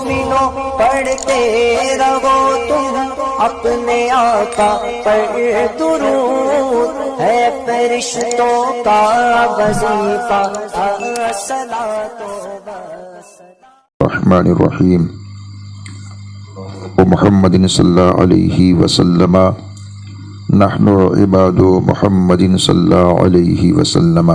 مومنوں پڑھتے رہو تم اپنے آقا پر درود، ہے فرشتوں کا وظیفہ الصلاۃ والسلام۔ الرحمن الرحیم محمد صلی اللہ علیہ وسلم نحن عباد محمد صلی اللہ علیہ وسلم۔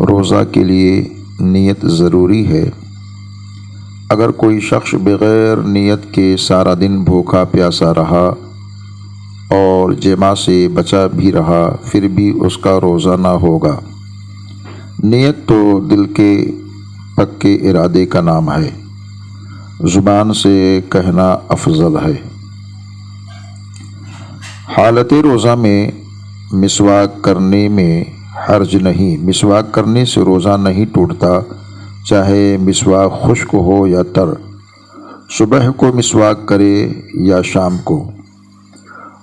روزہ کے لیے نیت ضروری ہے۔ اگر کوئی شخص بغیر نیت کے سارا دن بھوکا پیاسا رہا اور جماع سے بچا بھی رہا پھر بھی اس کا روزہ نہ ہوگا۔ نیت تو دل کے پکے ارادے کا نام ہے، زبان سے کہنا افضل ہے۔ حالت روزہ میں مسواک کرنے میں حرج نہیں۔ مسواک کرنے سے روزہ نہیں ٹوٹتا، چاہے مسواک خشک ہو یا تر، صبح کو مسواک کرے یا شام کو۔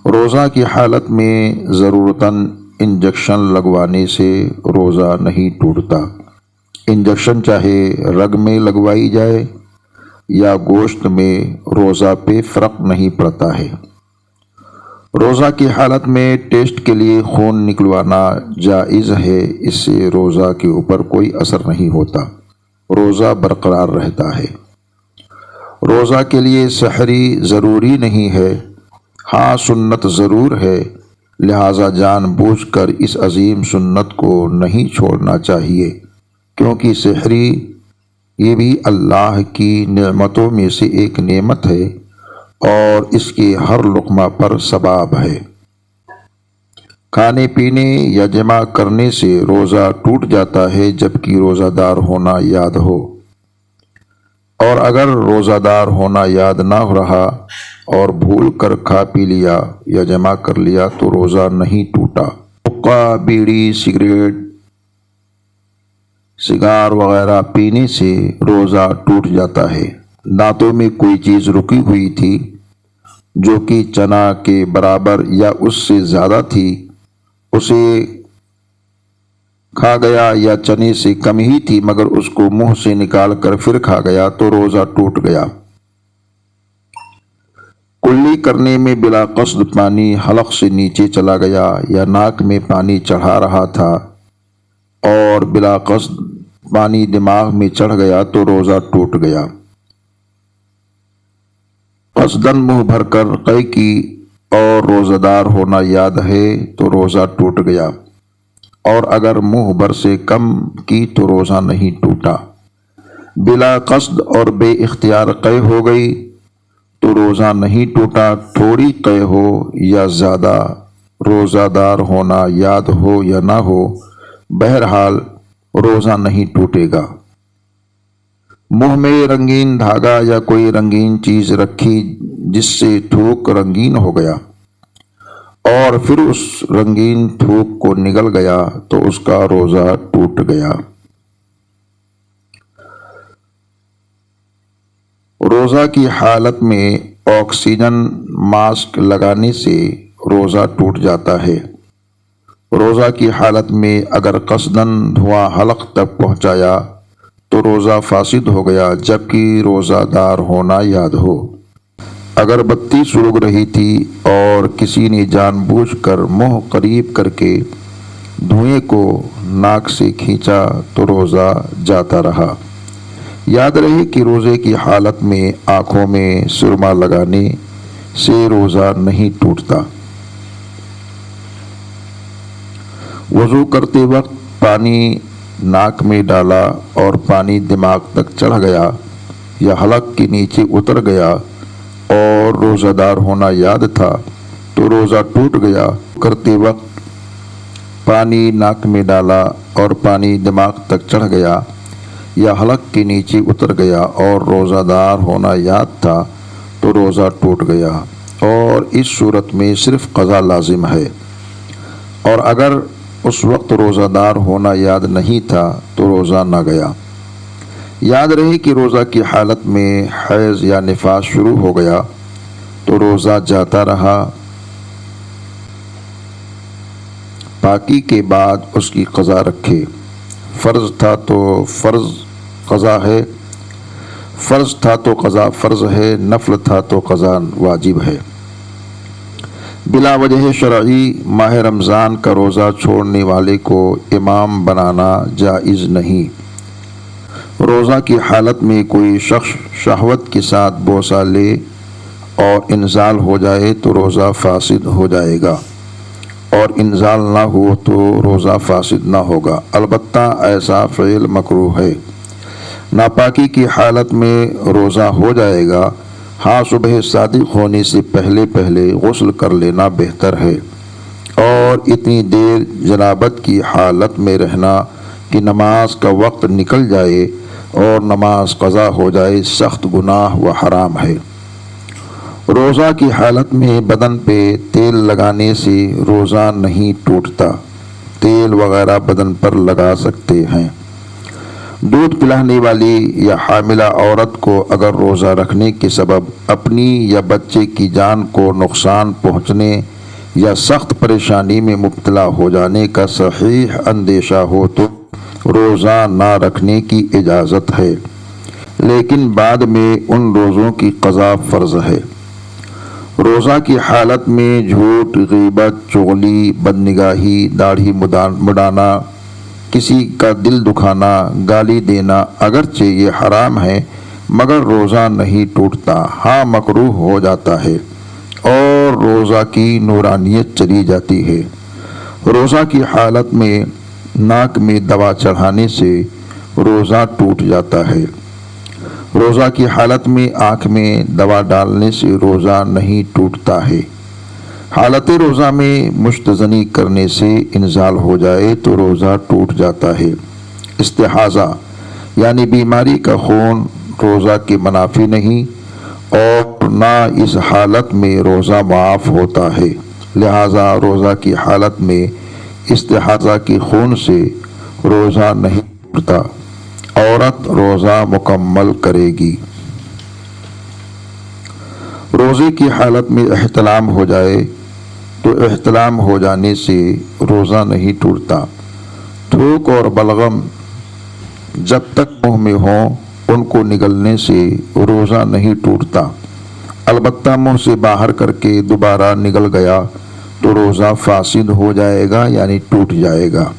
روزہ کی حالت میں ضرورتاً انجیکشن لگوانے سے روزہ نہیں ٹوٹتا۔ انجیکشن چاہے رگ میں لگوائی جائے یا گوشت میں، روزہ پہ فرق نہیں پڑتا ہے۔ روزہ کی حالت میں ٹیسٹ کے لیے خون نکلوانا جائز ہے، اس سے روزہ کے اوپر کوئی اثر نہیں ہوتا، روزہ برقرار رہتا ہے۔ روزہ کے لیے سحری ضروری نہیں ہے، ہاں سنت ضرور ہے، لہٰذا جان بوجھ کر اس عظیم سنت کو نہیں چھوڑنا چاہیے، کیونکہ سحری یہ بھی اللہ کی نعمتوں میں سے ایک نعمت ہے اور اس کے ہر لقمہ پر ثواب ہے۔ کھانے پینے یا جمع کرنے سے روزہ ٹوٹ جاتا ہے جبکہ روزہ دار ہونا یاد ہو، اور اگر روزہ دار ہونا یاد نہ رہا اور بھول کر کھا پی لیا یا جمع کر لیا تو روزہ نہیں ٹوٹا۔ حقہ، بیڑی، سگار وغیرہ پینے سے روزہ ٹوٹ جاتا ہے۔ دانتوں میں کوئی چیز رکی ہوئی تھی جو کہ چنا کے برابر یا اس سے زیادہ تھی، اسے کھا گیا، یا چنے سے کم ہی تھی مگر اس کو منہ سے نکال کر پھر کھا گیا تو روزہ ٹوٹ گیا۔ کلی کرنے میں بلا قصد پانی حلق سے نیچے چلا گیا یا ناک میں پانی چڑھا رہا تھا اور بلا قصد پانی دماغ میں چڑھ گیا تو روزہ ٹوٹ گیا۔ قصداً منہ بھر کر قے کی اور روزہ دار ہونا یاد ہے تو روزہ ٹوٹ گیا، اور اگر منہ بھر سے کم کی تو روزہ نہیں ٹوٹا۔ بلا قصد اور بے اختیار قے ہو گئی تو روزہ نہیں ٹوٹا، تھوڑی قے ہو یا زیادہ، روزہ دار ہونا یاد ہو یا نہ ہو، بہرحال روزہ نہیں ٹوٹے گا۔ منہ میں رنگین دھاگا یا کوئی رنگین چیز رکھی جس سے تھوک رنگین ہو گیا اور پھر اس رنگین تھوک کو نگل گیا تو اس کا روزہ ٹوٹ گیا۔ روزہ کی حالت میں آکسیجن ماسک لگانے سے روزہ ٹوٹ جاتا ہے۔ روزہ کی حالت میں اگر قصداً دھواں حلق تک پہنچایا تو روزہ فاسد ہو گیا جبکہ روزہ دار ہونا یاد ہو۔ اگر بتی سلگ رہی تھی اور کسی نے جان بوجھ کر منہ قریب کر کے دھوئیں کو ناک سے کھینچا تو روزہ جاتا رہا۔ یاد رہے کہ روزے کی حالت میں آنکھوں میں سرما لگانے سے روزہ نہیں ٹوٹتا۔ وضو کرتے وقت پانی ناک میں ڈالا اور پانی دماغ تک چڑھ گیا یا حلق کے نیچے اتر گیا اور روزہ دار ہونا یاد تھا تو روزہ ٹوٹ گیا۔ کرتے وقت پانی ناک میں ڈالا اور پانی دماغ تک چڑھ گیا یا حلق کے نیچے اتر گیا اور روزہ دار ہونا یاد تھا تو روزہ ٹوٹ گیا، اور اس صورت میں صرف قضا لازم ہے، اور اگر اس وقت روزہ دار ہونا یاد نہیں تھا تو روزہ نہ گیا۔ یاد رہے کہ روزہ کی حالت میں حیض یا نفاس شروع ہو گیا تو روزہ جاتا رہا، پاکی کے بعد اس کی قضا رکھے۔ فرض تھا تو فرض قضا ہے، فرض تھا تو قضا فرض ہے، نفل تھا تو قضا واجب ہے۔ بلا وجہ شرعی ماہ رمضان کا روزہ چھوڑنے والے کو امام بنانا جائز نہیں۔ روزہ کی حالت میں کوئی شخص شہوت کے ساتھ بوسہ لے اور انزال ہو جائے تو روزہ فاسد ہو جائے گا، اور انزال نہ ہو تو روزہ فاسد نہ ہوگا، البتہ ایسا فعل مکروہ ہے۔ ناپاکی کی حالت میں روزہ ہو جائے گا، ہاں صبح صادق ہونے سے پہلے غسل کر لینا بہتر ہے، اور اتنی دیر جنابت کی حالت میں رہنا کہ نماز کا وقت نکل جائے اور نماز قضا ہو جائے سخت گناہ و حرام ہے۔ روزہ کی حالت میں بدن پہ تیل لگانے سے روزہ نہیں ٹوٹتا، تیل وغیرہ بدن پر لگا سکتے ہیں۔ دودھ پلانے والی یا حاملہ عورت کو اگر روزہ رکھنے کے سبب اپنی یا بچے کی جان کو نقصان پہنچنے یا سخت پریشانی میں مبتلا ہو جانے کا صحیح اندیشہ ہو تو روزہ نہ رکھنے کی اجازت ہے، لیکن بعد میں ان روزوں کی قضا فرض ہے۔ روزہ کی حالت میں جھوٹ، غیبت، چغلی، بدنگاہی، داڑھی مڈانا، کسی کا دل دکھانا، گالی دینا اگرچہ یہ حرام ہے مگر روزہ نہیں ٹوٹتا، ہاں مکروہ ہو جاتا ہے اور روزہ کی نورانیت چلی جاتی ہے۔ روزہ کی حالت میں ناک میں دوا چڑھانے سے روزہ ٹوٹ جاتا ہے۔ روزہ کی حالت میں آنکھ میں دوا ڈالنے سے روزہ نہیں ٹوٹتا ہے۔ حالت روزہ میں مستزنی کرنے سے انزال ہو جائے تو روزہ ٹوٹ جاتا ہے۔ استحاضہ یعنی بیماری کا خون روزہ کے منافی نہیں، اور نہ اس حالت میں روزہ معاف ہوتا ہے، لہذا روزہ کی حالت میں استحاضہ کے خون سے روزہ نہیں ٹوٹتا۔ عورت روزہ مکمل کرے گی۔ روزے کی حالت میں احتلام ہو جائے تو احتلام ہو جانے سے روزہ نہیں ٹوٹتا۔ تھوک اور بلغم جب تک منہ میں ہوں ان کو نگلنے سے روزہ نہیں ٹوٹتا، البتہ منہ سے باہر کر کے دوبارہ نگل گیا تو روزہ فاسد ہو جائے گا، یعنی ٹوٹ جائے گا۔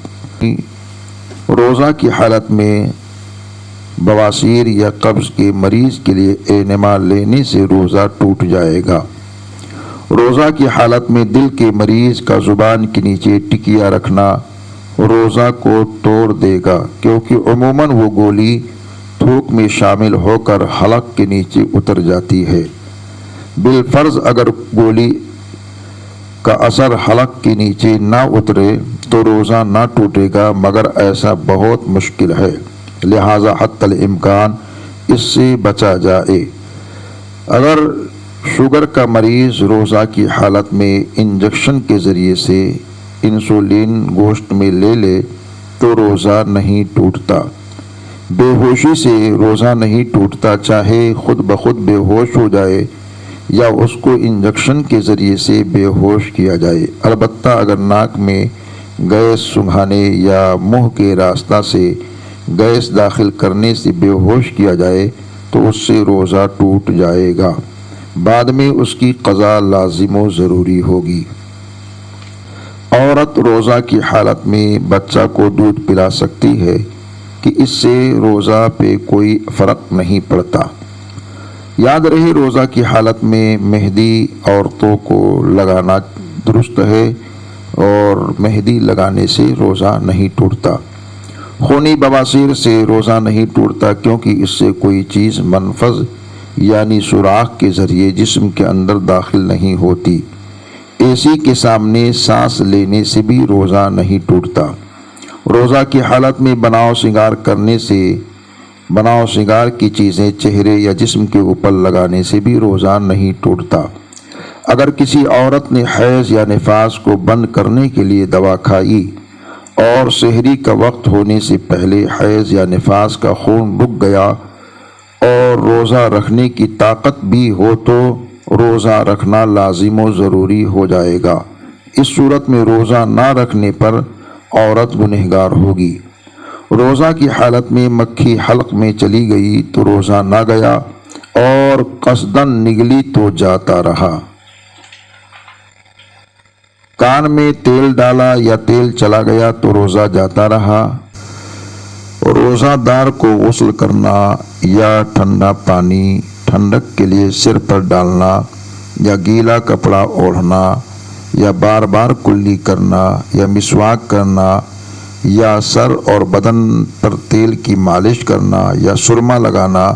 روزہ کی حالت میں بواسیر یا قبض کے مریض کے لیے انما لینے سے روزہ ٹوٹ جائے گا۔ روزہ کی حالت میں دل کے مریض کا زبان کے نیچے ٹکیا رکھنا روزہ کو توڑ دے گا، کیونکہ عموماً وہ گولی تھوک میں شامل ہو کر حلق کے نیچے اتر جاتی ہے۔ بالفرض اگر گولی کا اثر حلق کے نیچے نہ اترے تو روزہ نہ ٹوٹے گا، مگر ایسا بہت مشکل ہے، لہذا حتی الامکان اس سے بچا جائے۔ اگر شوگر کا مریض روزہ کی حالت میں انجیکشن کے ذریعے سے انسولین گوشت میں لے لے تو روزہ نہیں ٹوٹتا۔ بے ہوشی سے روزہ نہیں ٹوٹتا، چاہے خود بخود بے ہوش ہو جائے یا اس کو انجیکشن کے ذریعے سے بے ہوش کیا جائے، البتہ اگر ناک میں گیس سنگھانے یا منہ کے راستہ سے گیس داخل کرنے سے بے ہوش کیا جائے تو اس سے روزہ ٹوٹ جائے گا، بعد میں اس کی قضا لازم و ضروری ہوگی۔ عورت روزہ کی حالت میں بچہ کو دودھ پلا سکتی ہے کہ اس سے روزہ پہ کوئی فرق نہیں پڑتا۔ یاد رہے روزہ کی حالت میں مہندی عورتوں کو لگانا درست ہے، اور مہندی لگانے سے روزہ نہیں ٹوٹتا۔ خونی بواسیر سے روزہ نہیں ٹوٹتا، کیونکہ اس سے کوئی چیز منفذ یعنی سوراخ کے ذریعے جسم کے اندر داخل نہیں ہوتی۔ اے سی کے سامنے سانس لینے سے بھی روزہ نہیں ٹوٹتا۔ روزہ کی حالت میں بناؤ سنگار کرنے سے، بناؤ سنگار کی چیزیں چہرے یا جسم کے اوپر لگانے سے بھی روزہ نہیں ٹوٹتا۔ اگر کسی عورت نے حیض یا نفاس کو بند کرنے کے لیے دوا کھائی اور سحری کا وقت ہونے سے پہلے حیض یا نفاس کا خون رک گیا اور روزہ رکھنے کی طاقت بھی ہو تو روزہ رکھنا لازم و ضروری ہو جائے گا۔ اس صورت میں روزہ نہ رکھنے پر عورت گنہگار ہوگی۔ روزہ کی حالت میں مکھی حلق میں چلی گئی تو روزہ نہ گیا، اور قصداً نگلی تو جاتا رہا۔ کان میں تیل ڈالا یا تیل چلا گیا تو روزہ جاتا رہا۔ روزہ دار کو غسل کرنا یا ٹھنڈا پانی ٹھنڈک کے لیے سر پر ڈالنا یا گیلا کپڑا اوڑھنا یا بار بار کلی کرنا یا مسواک کرنا یا سر اور بدن پر تیل کی مالش کرنا یا سرما لگانا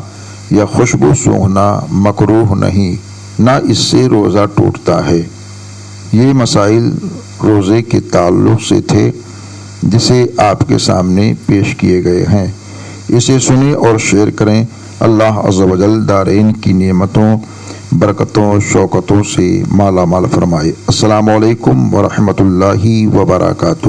یا خوشبو سونگھنا مکروہ نہیں، نہ اس سے روزہ ٹوٹتا ہے۔ یہ مسائل روزے کے تعلق سے تھے جسے آپ کے سامنے پیش کیے گئے ہیں۔ اسے سنیں اور شیئر کریں۔ اللہ عز و جل دارین کی نعمتوں، برکتوں، شوکتوں سے مالا مال فرمائے۔ السلام علیکم ورحمۃ اللہ وبرکاتہ۔